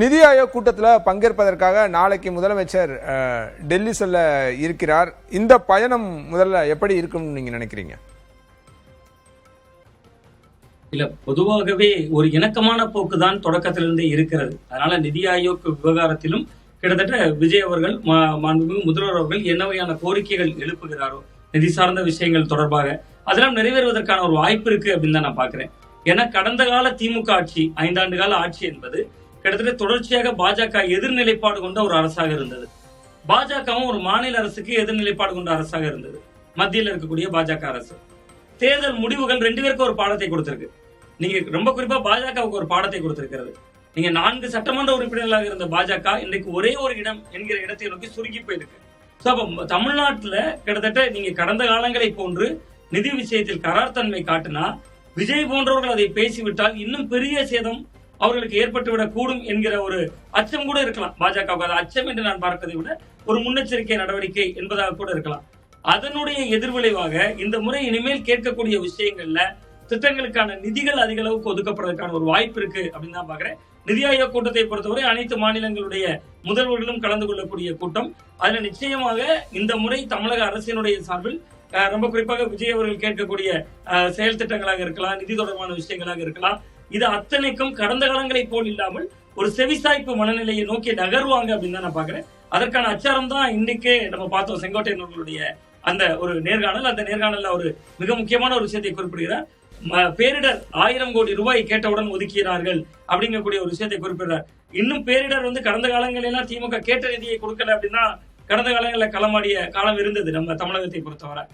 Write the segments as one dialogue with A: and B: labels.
A: நிதி ஆயோக் கூட்டத்தில் பங்கேற்பதற்காக நாளைக்கு முதலமைச்சர் டெல்லி செல்ல இருக்கிறார். இந்த பயணம் முதல்ல எப்படி இருக்கும்னு நீங்க நினைக்கிறீங்க?
B: இல்ல, பொதுவாகவே ஒரு இணக்கமான போக்கு தான் தொடக்கத்திலிருந்தே இருக்கிறது. அதனால நிதி ஆயோக் விவகாரத்திலும் கிட்டத்தட்ட விஜய் அவர்கள் மாண்புமிகு முதல்வர் அவர்கள் என்ன வகையான கோரிக்கைகள் எழுப்புகிறாரோ நிதி சார்ந்த விஷயங்கள் தொடர்பாக அதெல்லாம் நிறைவேறுவதற்கான ஒரு வாய்ப்பு இருக்கு அப்படின்னு தான் நான் பாக்குறேன். ஏன்னா கடந்த கால திமுக ஆட்சி 5 ஆண்டு கால ஆட்சி என்பது கிட்டத்தட்ட தொடர்ச்சியாக பாஜக எதிர்நிலைப்பாடு கொண்ட ஒரு அரசாக இருந்தது. பாஜகவும் ஒரு மாநில அரசுக்கு எதிர்நிலைப்பாடு கொண்ட அரசாக இருந்தது. மத்தியில் இருக்கக்கூடிய பாஜக அரசு தேர்தல் முடிவுகள் 2 பேருக்கு ஒரு பாடத்தை கொடுத்திருக்கு. நீங்க ரொம்ப குறிப்பா பாஜகவுக்கு ஒரு பாடத்தை கொடுத்திருக்கிறது. நீங்க 4 சட்டமன்ற உறுப்பினர்களாக இருந்த பாஜக இன்னைக்கு ஒரே ஒரு இடம் என்கிற இடத்தை நோக்கி சுருங்கி போயிருக்கு. தமிழ்நாட்டுல கிட்டத்தட்ட நீங்க கடந்த காலங்களை போன்று நிதி விஷயத்தில் கரார் தன்மை காட்டினா விஜய் போன்றவர்கள் அதை பேசிவிட்டால் இன்னும் பெரிய சேதம் அவர்களுக்கு ஏற்பட்டுவிடக் கூடும் என்கிற ஒரு அச்சம் கூட இருக்கலாம். பாஜகவுக்கு அது அச்சம் என்று நான் பார்ப்பதை விட ஒரு முன்னெச்சரிக்கை நடவடிக்கை என்பதாக கூட இருக்கலாம். அதனுடைய எதிர்விளைவாக இந்த முறை இனிமேல் கேட்கக்கூடிய விஷயங்கள்ல திட்டங்களுக்கான நிதிகள் அதிக அளவுக்கு ஒதுக்கப்படுவதற்கான ஒரு வாய்ப்பு இருக்கு அப்படின்னு தான் பாக்குறேன். நிதி ஆயோக் கூட்டத்தை பொறுத்தவரை அனைத்து மாநிலங்களுடைய முதல்வர்களும் கலந்து கொள்ளக்கூடிய கூட்டம். அதுல நிச்சயமாக இந்த முறை தமிழக அரசினுடைய சார்பில் ரொம்ப குறிப்பாக விஜய் அவர்கள் கேட்கக்கூடிய செயல் திட்டங்களாக இருக்கலாம், நிதி தொடர்பான விஷயங்களாக இருக்கலாம். இது அத்தனைக்கும் கடந்த காலங்களை போல் இல்லாமல் ஒரு செவிசாய்ப்பு மனநிலையை நோக்கி நகர்வாங்க அப்படின்னு தான் நான் பாக்குறேன். அதற்கான அச்சாரம் தான் இன்னைக்கே நம்ம பார்த்தோம். செங்கோட்டையன் அவர்களுடைய அந்த ஒரு நேர்காணல், அந்த நேர்காணல்ல ஒரு மிக முக்கியமான ஒரு விஷயத்தை குறிப்பிடுகிறார். பேரிடர் 1000 கோடி ரூபாய் கேட்டவுடன் ஒதுக்கிறார்கள் அப்படிங்கக்கூடிய ஒரு விஷயத்தை குறிப்பிடுறார். இன்னும் பேரிடர் கடந்த காலங்களெல்லாம் திமுக கேட்ட நிதியை கொடுக்கல அப்படின்னா கடந்த காலங்களில் களமாடிய காலம் இருந்தது நம்ம தமிழகத்தை பொறுத்தவரை.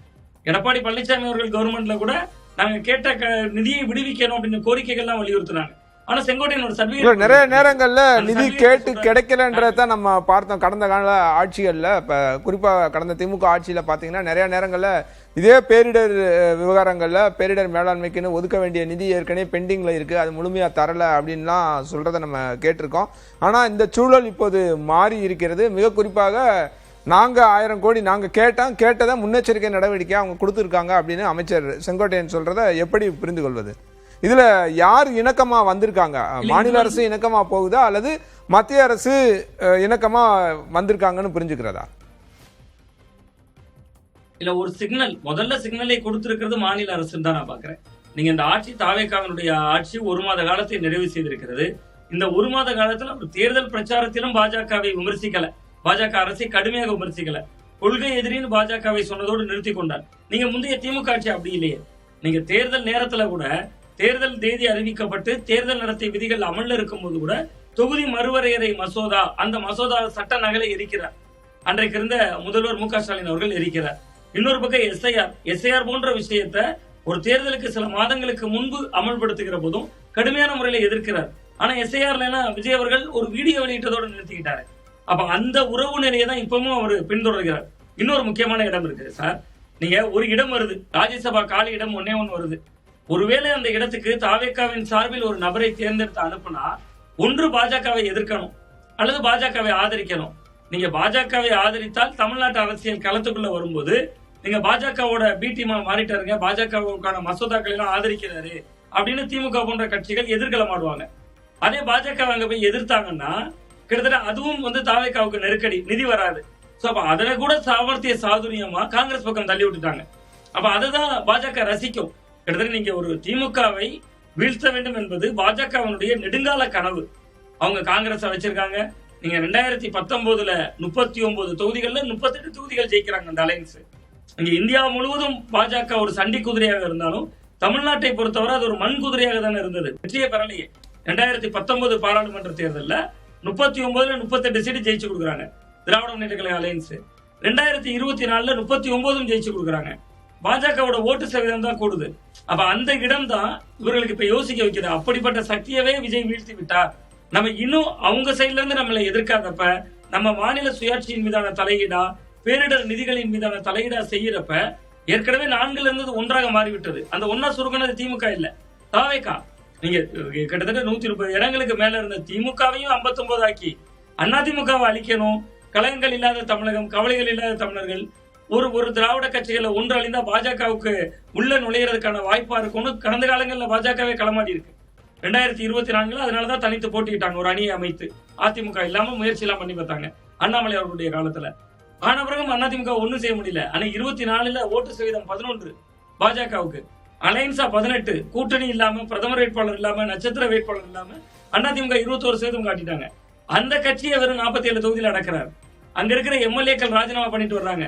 B: எடப்பாடி பழனிசாமி அவர்கள் கவர்மெண்ட்ல கூட நாங்க கேட்ட நிதியை விடுவிக்கணும் அப்படின்னு கோரிக்கைகள்லாம் வலியுறுத்தினாங்க. ஆனா செங்கோட்டையன் ஒரு சர்வே
A: நிறைய நேரங்கள்ல நிதி கேட்டு கிடைக்கலன்றதான் நம்ம பார்த்தோம் கடந்த கால ஆட்சிகள்ல. இப்ப குறிப்பா கடந்த திமுக ஆட்சியில பாத்தீங்கன்னா நிறைய நேரங்கள்ல இதே பேரிடர் விவகாரங்கள்ல பேரிடர் மேலாண்மைக்குன்னு ஒதுக்க வேண்டிய நிதி ஏற்கனவே பெண்டிங்ல இருக்கு, அது முழுமையா தரல அப்படின்லாம் சொல்றதை நம்ம கேட்டிருக்கோம். ஆனா இந்த சூழல் இப்போது மாறி இருக்கிறது. மிக குறிப்பாக நாங்க 1000 கோடி நாங்க கேட்டதை முன்னெச்சரிக்கை நடவடிக்கை அவங்க கொடுத்துருக்காங்க அப்படின்னு அமைச்சர் செங்கோட்டையன் சொல்றதை எப்படி புரிந்து கொள்வது? இதுல யார் இணக்கமா வந்திருக்காங்க? மாநில அரசு இணக்கமா போகுதா அல்லது மத்திய அரசு இணக்கமா வந்திருக்காங்கன்னு புரிஞ்சுக்கிறதா?
B: இல்ல, ஒரு சிக்னல் முதல்ல சிக்னலை கொடுத்திருக்கிறது மாநில அரசுன்னு தான் நான் பாக்குறேன். நீங்க இந்த ஆட்சி தாவேகாவினுடைய ஆட்சி 1 மாத காலத்தை நிறைவு செய்திருக்கிறது. இந்த 1 மாத காலத்துல ஒரு தேர்தல் பிரச்சாரத்திலும் பாஜகவை விமர்சிக்கல, பாஜக அரசை கடுமையாக விமர்சிக்கல. கொள்கை எதிரின்னு பாஜகவை சொன்னதோடு நிறுத்தி கொண்டார். நீங்க முந்தைய திமுக ஆட்சி அப்படி இல்லையே. நீங்க தேர்தல் நேரத்துல கூட தேர்தல் தேதி அறிவிக்கப்பட்டு தேர்தல் நடத்தை விதிகள் அமல்ல இருக்கும் போது கூட தொகுதி மறுவரையறை மசோதா, அந்த மசோதா சட்ட நகலை எரிக்கிறார். அன்றைக்கு இருந்த முதல்வர் மு.க. ஸ்டாலின் அவர்கள் எரிக்கிறார். இன்னொரு பக்கம் எஸ்ஐஆர் போன்ற விஷயத்தை ஒரு தேர்தலுக்கு சில மாதங்களுக்கு முன்பு அமல்படுத்துகிற போதும் கடுமையான முறையில எதிர்க்கிறார். ஆனா எஸ்ஐஆர்ல விஜய் அவர்கள் ஒரு வீடியோ வெளியிட்டதோடு நிறுத்திக்கிட்டாரு. அப்ப அந்த உறவு நிலையை தான் இப்பவும் அவர் பின்தொடர்கிறார். இன்னொரு முக்கியமான இடம் இருக்கு சார். நீங்க ஒரு இடம் வருது, ராஜ்யசபா காலி இடம் 1 வருது. ஒருவேளை அந்த இடத்துக்கு தாவேகாவின் சார்பில் ஒரு நபரை தேர்ந்தெடுத்து அனுப்புனா ஒன்று பாஜகவை எதிர்க்கணும் அல்லது பாஜகவை ஆதரிக்கணும். நீங்க பாஜகவை ஆதரித்தால் தமிழ்நாட்டு அரசியல் களத்துக்குள்ள வரும்போது நீங்க பாஜகவோட பி டீமா மாறிட்டாருங்க, பாஜகவுக்கான மசோதாக்கள் எல்லாம் ஆதரிக்கிறாரு அப்படின்னு திமுக போன்ற கட்சிகள் எதிர்கலமாடுவாங்க. அதே பாஜக அங்க போய் எதிர்த்தாங்கன்னா கிட்டத்தட்ட அதுவும் தாவேகாவுக்கு நெருக்கடி, நிதி வராது. அப்ப அதுல கூட சாமர்த்திய சாதுரியமா காங்கிரஸ் பக்கம் தள்ளி விட்டுட்டாங்க. அப்ப அதுதான் பாஜக ரசிக்கும். கிட்டத்தட்ட நீங்க ஒரு திமுகவை வீழ்த்த வேண்டும் என்பது பாஜகவினுடைய நெடுங்கால கனவு. அவங்க காங்கிரஸ் வச்சிருக்காங்க. நீங்க 2019 39 தொகுதிகள்ல 38 தொகுதிகள் ஜெயிக்கிறாங்க அந்த அலையன்ஸ். இங்க இந்தியா முழுவதும் பாஜக ஒரு சண்டி குதிரையாக இருந்தாலும் தமிழ்நாட்டை பொறுத்தவரை அது ஒரு மண் குதிரையாக தானே இருந்தது. வெற்றியை பெறலையே. 2019 பாராளுமன்ற தேர்தலில் 39 38 சீட்டு ஜெயிச்சு கொடுக்குறாங்க திராவிட முன்னேற்ற கழக அலையன்ஸ். 2024 39 ஜெயிச்சு கொடுக்குறாங்க. பாஜகவோட ஓட்டு சதவீதம் தான் கூடுது. அப்ப அந்த இடம் தான் இவர்களுக்கு இப்ப யோசிக்க வைக்கிறது. அப்படிப்பட்ட சக்தியவே விஜய் வீழ்த்தி விட்டார். நம்ம இன்னும் அவங்க சைட்ல இருந்து நம்மளை எதிர்க்காதப்ப, நம்ம மாநில சுயாட்சியின் மீதான தலையீடா, பேரிடர் நிதிகளின் மீதான தலையீடா செய்யறப்ப ஏற்கனவே 4ல இருந்து 1ஆக மாறிவிட்டது. அந்த 1ஆ சுருங்கினது திமுக இல்ல, தாவேகா. நீங்க கிட்டத்தட்ட 130 இடங்களுக்கு மேல இருந்த திமுகவையும் 59 ஆக்கி அதிமுகவை அழிக்கணும். கலகங்கள் இல்லாத தமிழகம், கவலைகள் இல்லாத தமிழர்கள், ஒரு திராவிட கட்சிகளை ஒன்று அழிந்தா பாஜகவுக்கு உள்ள நுழையிறதுக்கான வாய்ப்பா இருக்கும்னு கடந்த காலங்களில் பாஜகவே களமாடி இருக்கு. 2024 அதனாலதான் தனித்து போட்டிட்டாங்க, ஒரு அணியை அமைத்து. அதிமுக இல்லாம முயற்சி எல்லாம் பண்ணி பார்த்தாங்க அண்ணாமலை அவர்களுடைய காலத்துல. ஆன பிறகும் அதிமுக ஒண்ணும் செய்ய முடியல. ஆனா 24 ஓட்டு சதவீதம் 11 பாஜகவுக்கு, அலைன்ஸா 18, கூட்டணி இல்லாம, பிரதமர் வேட்பாளர் இல்லாம, நட்சத்திர வேட்பாளர் இல்லாம அதிமுக 21% காட்டிட்டாங்க. அந்த கட்சியை வெறும் 47 தொகுதியில் அடக்கிறார். அங்க இருக்கிற எம்எல்ஏக்கள் ராஜினாமா பண்ணிட்டு வர்றாங்க.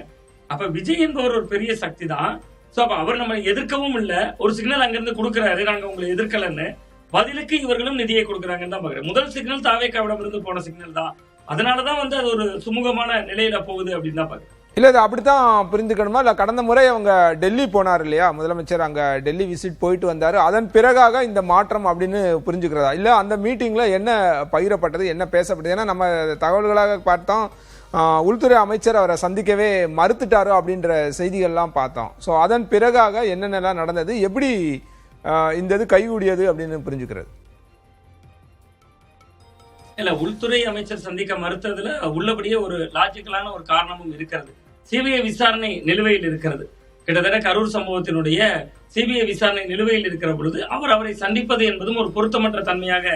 B: அப்ப விஜய் என்பவர் ஒரு பெரிய சக்தி தான். சோ அப்ப அவர் நம்ம எதிர்க்கவும் இல்ல, ஒரு சிக்னல் அங்கிருந்து கொடுக்கிறாரு, நாங்க உங்களை எதிர்க்கலன்னு. பதிலுக்கு இவர்களும் நிதியை கொடுக்குறாங்கன்னு தான் பாக்குறேன். முதல் சிக்னல் தாவேக்காவிடம் இருந்து போன சிக்னல் தான். அதனாலதான் அது ஒரு சுமூகமான நிலையில போகுது அப்படின்னு தான் பாக்குறேன்.
A: இல்ல இது அப்படித்தான் புரிந்துக்கணுமா? இல்ல கடந்த முறை அவங்க டெல்லி போனார் இல்லையா, முதலமைச்சர் அங்க டெல்லி விசிட் போயிட்டு வந்தாரு, அதன் பிறகாக இந்த மாற்றம் அப்படின்னு புரிஞ்சுக்கிறதா? இல்ல அந்த மீட்டிங்ல என்ன பகிரப்பட்டது, என்ன பேசப்பட்டது? ஏன்னா நம்ம தகவல்களாக பார்த்தோம், உள்துறை அமைச்சர் அவரை சந்திக்கவே மறுத்துட்டாரோ அப்படின்ற செய்திகள்லாம் பார்த்தோம். ஸோ அதன் பிறகாக என்னென்னலாம் நடந்தது, எப்படி இந்த இது கைகூடியது அப்படின்னு புரிஞ்சுக்கிறது?
B: இல்ல, உள்துறை அமைச்சர் சந்திக்க மறுத்ததுல உள்ளபடியே ஒரு லாஜிக்கலான ஒரு காரணமும் இருக்கிறது. சிபிஐ விசாரணை நிலுவையில் இருக்கிறது. கிட்டத்தட்ட கரூர் சம்பவத்தினுடைய சிபிஐ விசாரணை நிலுவையில் இருக்கிற பொழுது அவரை சந்திப்பது என்பதும் ஒரு பொருத்தமற்ற தன்மையாக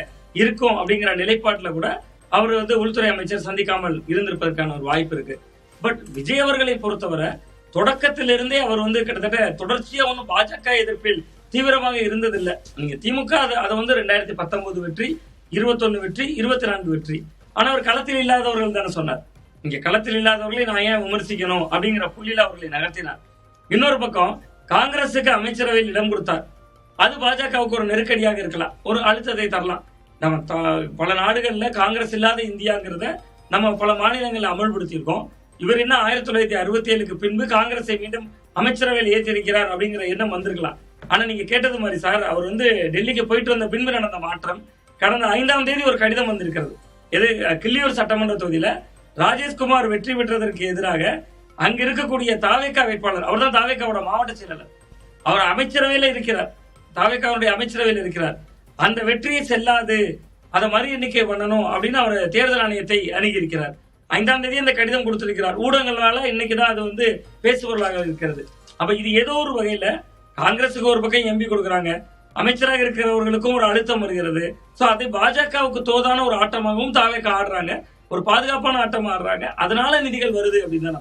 B: இருக்கும் அப்படிங்கிற நிலைப்பாட்டுல கூட அவர் உள்துறை அமைச்சர் சந்திக்காமல் இருந்திருப்பதற்கான ஒரு வாய்ப்பு இருக்கு. பட் விஜய் அவர்களை பொறுத்தவரை தொடக்கத்திலிருந்தே அவர் கிட்டத்தட்ட தொடர்ச்சியா ஒன்னும் பாஜக எதிர்ப்பில் தீவிரமாக இருந்ததில்லை. நீங்க திமுக அதை 2019 வெற்றி, 21 வெற்றி, 24 வெற்றி. ஆனா அவர் களத்தில் இல்லாதவர்கள் தானே சொன்னார். இங்க களத்தில் இல்லாதவர்களை நான் ஏன் விமர்சிக்கணும் அப்படிங்கிற புள்ளியில அவர்களை நகர்த்தினார். இன்னொரு பக்கம் காங்கிரசுக்கு அமைச்சரவையில் இடம் கொடுத்தார். அது பாஜகவுக்கு ஒரு நெருக்கடியாக இருக்கலாம், ஒரு அழுத்தத்தை தரலாம். நம்ம பல நாடுகள்ல காங்கிரஸ் இல்லாத இந்தியாங்கிறத நம்ம பல மாநிலங்களில் அமல்படுத்தியிருக்கோம். இவர் என்ன 1967க்கு பின்பு காங்கிரஸை மீண்டும் அமைச்சரவையில் ஏற்றிருக்கிறார் அப்படிங்கிற எண்ணம் வந்திருக்கலாம். ஆனா நீங்க கேட்டது மாதிரி சார், அவர் டெல்லிக்கு போயிட்டு வந்த பின்பு நடந்த மாற்றம். கடந்த 5ஆம் தேதி ஒரு கடிதம் வந்திருக்கிறது. எது, கிள்ளியூர் சட்டமன்ற தொகுதியில ராஜேஷ்குமார் வெற்றி பெற்றதற்கு எதிராக அங்க இருக்கக்கூடிய தாவேகா வேட்பாளர், அவர் தான் தாவேகாவோட மாவட்ட செயலாளர், அவர் அமைச்சரவையில இருக்கிறார், தாவேகாவுடைய அமைச்சரவையில் இருக்கிறார். அந்த வெற்றியை செல்லாது, அதை மறு எண்ணிக்கை பண்ணணும் அப்படின்னு அவர் தேர்தல் ஆணையத்தை அணுகியிருக்கிறார். 5ஆம் தேதி அந்த கடிதம் கொடுத்திருக்கிறார். ஊடகங்களால இன்னைக்குதான் அது பேசுபொருளாக இருக்கிறது. அப்ப இது ஏதோ ஒரு வகையில காங்கிரசுக்கு ஒரு பக்கம் எம்பி கொடுக்குறாங்க, அமைச்சராக இருக்கிறவர்களுக்கும் ஒரு அழுத்தம் வருகிறது. சோ அதை பாஜகவுக்கு தோதான ஒரு ஆட்டமாகவும் தாவேக்கா ஆடுறாங்க, ஒரு பாதுகாப்பான ஆட்டம் ஆடுறாங்க. அதனால நிதிகள் வருது அப்படின்னு தான்